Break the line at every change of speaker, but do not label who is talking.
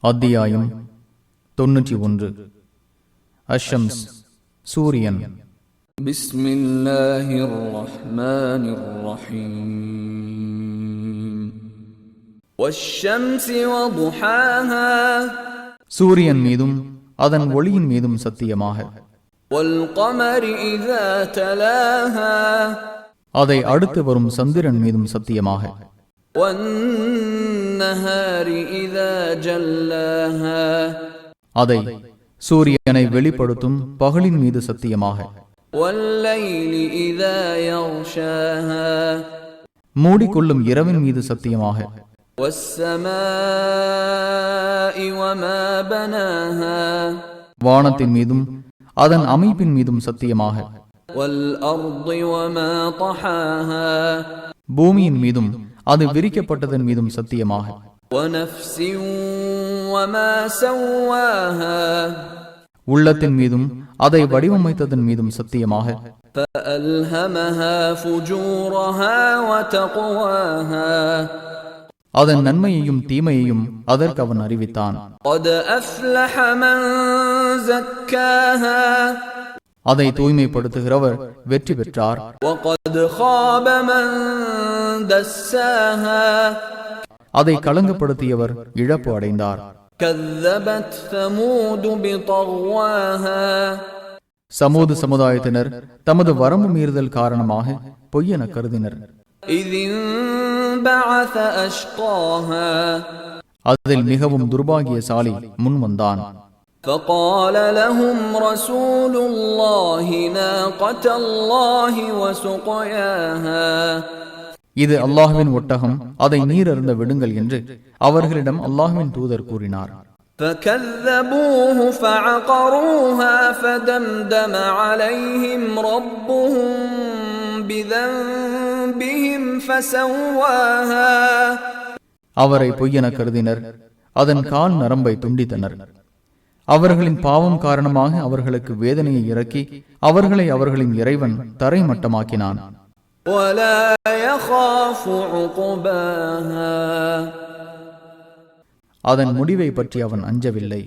அத்தியாயம் 91. அஷம்ஸ், சூரியன்.
பிஸ்மில்லாஹிர் ரஹ்மானிர் ரஹீம். வஷ்ஷம்ஸி வதுஹாஹா.
சூரியன் மீதும் அதன் ஒளியின் மீதும் சத்தியமாக.
வல் கமரி இதா தலாஹா.
அதை அடுத்து வரும் சந்திரன் மீதும் சத்தியமாக.
வன்னஹாரி இதா ஜல்லாஹா.
அதை சூரியனை வெளிப்படுத்தும் பகலின் மீது சத்தியமாக.
வல்லைலி இதா யக்ஷாஹா.
மூடிக்கொள்ளும் இரவின் மீது சத்தியமாக.
வஸ்ஸமாஇ வமா பனாஹா.
வானத்தின் மீதும் அதன் அமைப்பின் மீதும் சத்தியமாக.
வல் அர்தி வமா தஹாஹா.
பூமியின் மீதும் அது விரிக்கப்பட்டதன் மீதும் சத்தியமாக.
வனஃப்ஸி வமா ஸவ்வாஹா.
உள்ளத்தின் மீதும் அதை வடிவமைத்ததன் மீதும் சத்தியமாக.
ஃபஅல்ஹமஹா ஃபுஜூரஹா வதக்வாஹா.
அதன் நன்மையையும் தீமையையும் அதற்கு அவன் அறிவித்தான்.
قد أفلح من زكاها.
அதை தூய்மைப்படுத்துகிறவர் வெற்றி பெற்றார்.
وقد خاب من دساها.
அதை களங்கப்படுத்தியவர் இழப்பு அடைந்தார்.
كذبت ثمود بطغواها.
சமூது சமுதாயத்தினர் தமது வரம்பு மீறுதல் காரணமாக பொய்யென கருதினர்.
إذ انبعث أشقاها.
அதில் மிகவும் துர்பாகியசாலி முன் வந்தான்.
فقال لهم رسول الله ناقة الله وسقياها.
இது அல்லாஹ்வின் ஒட்டகம், அதை நீர் அருந்த விடுங்கள் என்று அவர்களிடம் அல்லாஹ்வின் தூதர் கூறினார்.
فكذبوه فعقروها فدمدم عليهم ربهم بذنبهم فسواها.
அவரை பொய்யென கருதினர், அதன் கால் நரம்பை துண்டித்தனர். அவர்களின் பாவம் காரணமாக அவர்களுக்கு வேதனையை இறக்கி அவர்களை அவர்களின் இறைவன் தரைமட்டமாக்கினான்.
ولا يخاف عقباها.
அதன் முடிவை பற்றி அவன் அஞ்சவில்லை.